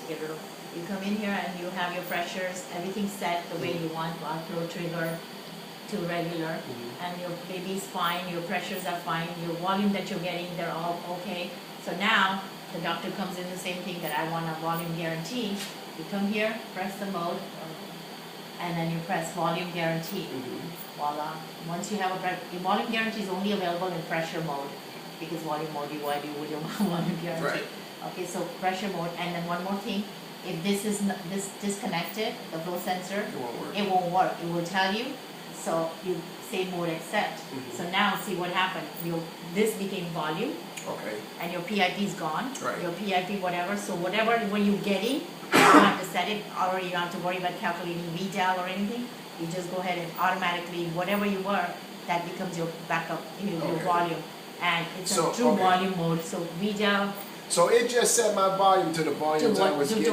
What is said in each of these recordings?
get rid of. You come in here and you have your pressures, everything set the way you want, flow trigger to regular, and your baby's fine, your pressures are fine, your volume that you're getting, they're all okay. So now the doctor comes in the same thing that I want a volume guarantee. You come here, press the mode, and then you press volume guarantee. Voila. Once you have a volume guarantee is only available in pressure mode, because volume mode you want to do with your volume guarantee. Right. Okay, so pressure mode, and then one more thing, if this is this disconnected, the flow sensor, it won't work. It will tell you. So you say mode accept. So now see what happened. This became volume. Okay. And your PIP is gone. Right. Your PIP, whatever. So whatever when you're getting, you don't have to set it already. You don't have to worry about calculating VDAL or anything. You just go ahead and automatically, whatever you were, that becomes your backup, your volume. And it's a true volume mode. So VDAL. So it just set my volume to the volumes I was getting.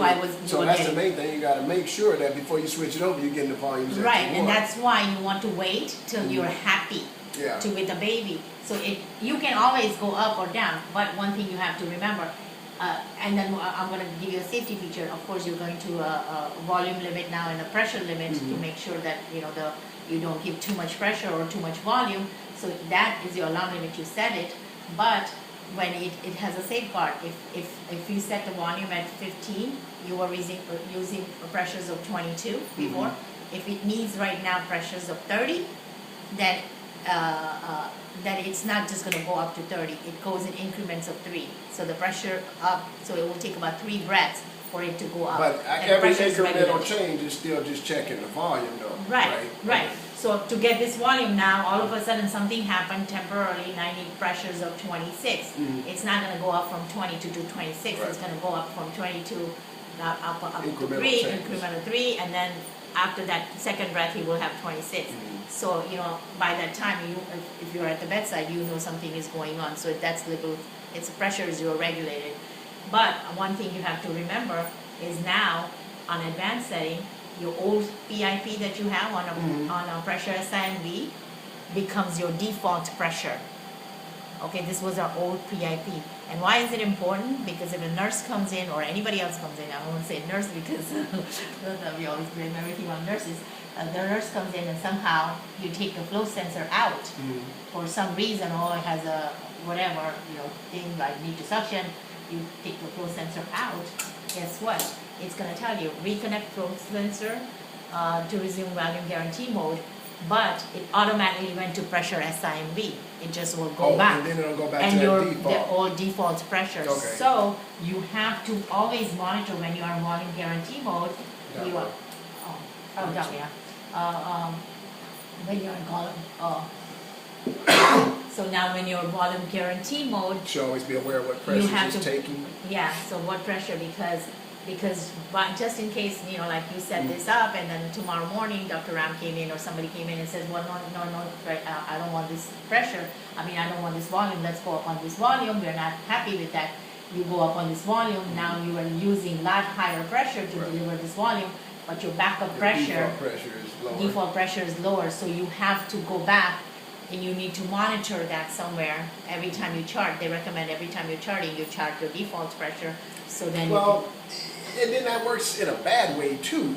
So that's the main thing. You got to make sure that before you switch it over, you're getting the volumes that you want. And that's why you want to wait till you're happy with the baby. So you can always go up or down, but one thing you have to remember, and then I'm going to give you a safety feature. Of course, you're going to a volume limit now and a pressure limit to make sure that you don't give too much pressure or too much volume. So that is your alarm limit. You set it, but when it has a safeguard. If you set the volume at 15, you were using pressures of 22 before. If it needs right now pressures of 30, then it's not just going to go up to 30. It goes in increments of 3. So the pressure up, so it will take about 3 breaths for it to go up. But every incremental change is still just checking the volume though. Right. So to get this volume now, all of a sudden something happened temporarily, and I need pressures of 26. It's not going to go up from 22 to 26. It's going to go up from 22 up to 3, incremental 3, and then after that second breath, he will have 26. So, by that time, if you're at the bedside, you know something is going on. So that's its pressure is regulated. But one thing you have to remember is now, on advanced setting, your old PIP that you have on a pressure simv becomes your default pressure. Okay, this was our old PIP. And why is it important? Because if a nurse comes in or anybody else comes in, I won't say nurse because we always blame everything on nurses. The nurse comes in and somehow you take the flow sensor out for some reason, or it has a whatever thing like need to suction. You take the flow sensor out. Guess what? It's going to tell you reconnect flow sensor to resume volume guarantee mode, but it automatically went to pressure simv. It just will go back. And then it'll go back and to your default. The old default pressure. Okay. So you have to always monitor when you are in volume guarantee mode. When you're in column. So now when you're volume guarantee mode, you should always be aware of what pressure is taking. Yeah, so what pressure, because just in case, like you set this up and then tomorrow morning Dr. Ram came in or somebody came in and says, well, no, I don't want this pressure. I don't want this volume. Let's go up on this volume. We're not happy with that. You go up on this volume. Now you are using a lot higher pressure to deliver this volume, but your backup pressure, default pressure is lower. So you have to go back and you need to monitor that somewhere every time you chart. They recommend every time you're charting, you chart your default pressure. So then and then that works in a bad way too,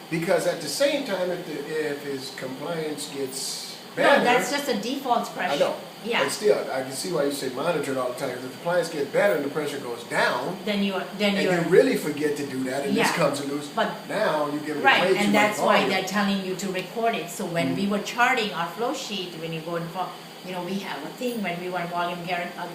because at the same time, if his compliance gets better, no, that's just a default pressure. I know. Yeah. But still, I can see why you say monitor it all the time. If the compliance gets better and the pressure goes down, then you really forget to do that, and this comes loose. But now you give it way too much and that's volume. why they're telling you to record it. So when we were charting our flow sheet, when you go in we have a thing when we were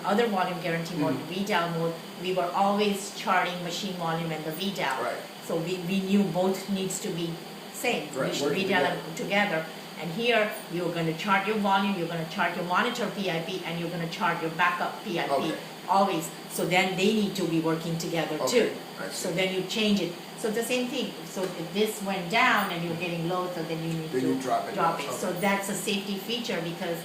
other volume guarantee mode, VDAL mode, we were always charting machine volume and the VDAL. Right. So we knew both needs to be same. VDAL together. And here you're going to chart your volume, you're going to chart your monitor PIP, and you're going to chart your backup PIP always. So then they need to be working together too. So then you change it. So the same thing. So if this went down and you're getting low, so then you need to drop it. Okay. So that's a safety feature because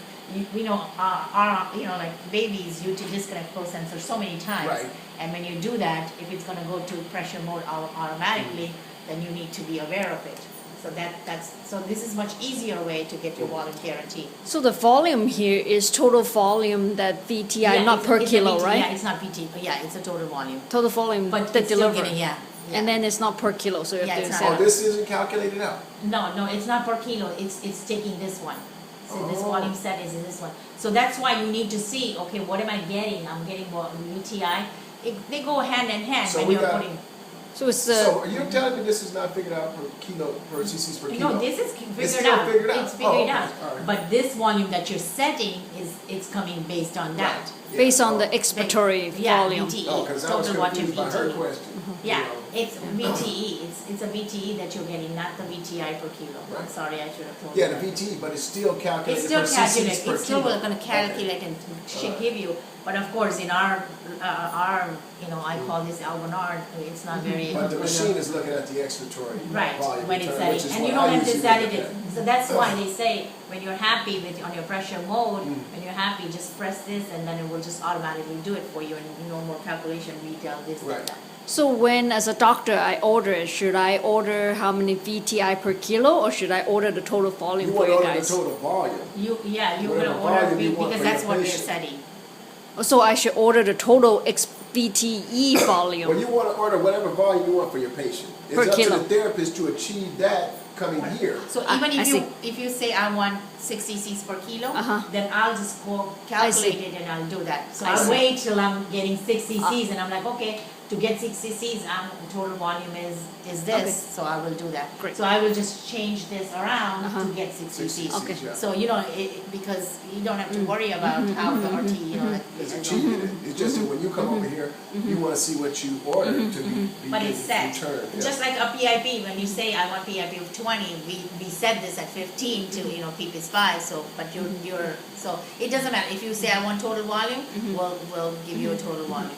we know like babies you to disconnect flow sensor so many times. Right. And when you do that, if it's going to go to pressure mode automatically, then you need to be aware of it. So this is much easier way to get your volume guarantee. So the volume here is total volume that VTI, not per kilo, right? Yeah, it's not PT. Yeah, it's a total volume. Total volume, but the it's still delivery. getting And then it's not per kilo, so you Yeah, have it's to not. Oh, set. this isn't calculated out? No, it's not per kilo, it's taking this one. So this Oh. volume set is in this one. So that's why you need to see, okay, what am I getting? I'm getting what, VTI. They go hand in hand So when we you're got- putting. So it's So you're telling me this is not figured out per kilo, per cc's per kilo? No, this is It's figured still out. figured out. It's figured Oh, okay. out. All right. But this volume that you're setting it's coming based on that. Yeah. based on Oh. the expiratory Yeah, volume. VTE. Oh, because I was Total water confused by her VTE. question. Yeah, you know. it's VTE, it's a VTE that you're getting, not the VTI per kilo. I'm Right. sorry, I should have told you. Yeah, the that. VTE, but it's still calculated It's still per cc's calculate, per it's still kilo. gonna calculate and should give you, but of course, in our, I call this Albanard, it's not very. But the machine is looking at the expiratory Right, volume when it's return, which setting, is and what you don't I have to usually set look it, at. so that's why they say, when you're happy with, on your pressure mode, Mm. when you're happy, just press this and then it will just automatically do it for you and no more calculation, retail, this, Right. that. So when, as a doctor, I order it, should I order how many VTI per kilo, or should I order the total volume You for want to you order the guys? total volume. You're Whatever gonna order, volume you want because for that's your what we're patient. setting. So I should order the total VTE volume. Well, you want to order whatever volume you want for your patient. It's Per up kilo. to the therapist to achieve that coming here. So Ah, even I if you say I want 6 cc's per kilo, Uh-huh. then I'll just go calculate it and I'll do that. So I I'll see. wait till I'm getting 6 cc's and I'm like, okay, to get 6 cc's, total volume is this, Okay. so I will do that. Great. So I will just change this around Uh-huh. to get 6 6 cc's. Okay. yeah. So because you don't have to worry about how the RT, It's achieving it. It's just that when you come over here, you want to see what you ordered to be But it's set. returned. Yeah. Just like a PIP, when you say I want PIP of 20, we set this at 15 to, PIP is 5, so, but so it doesn't matter. If you say I want total volume, we'll give you a total volume.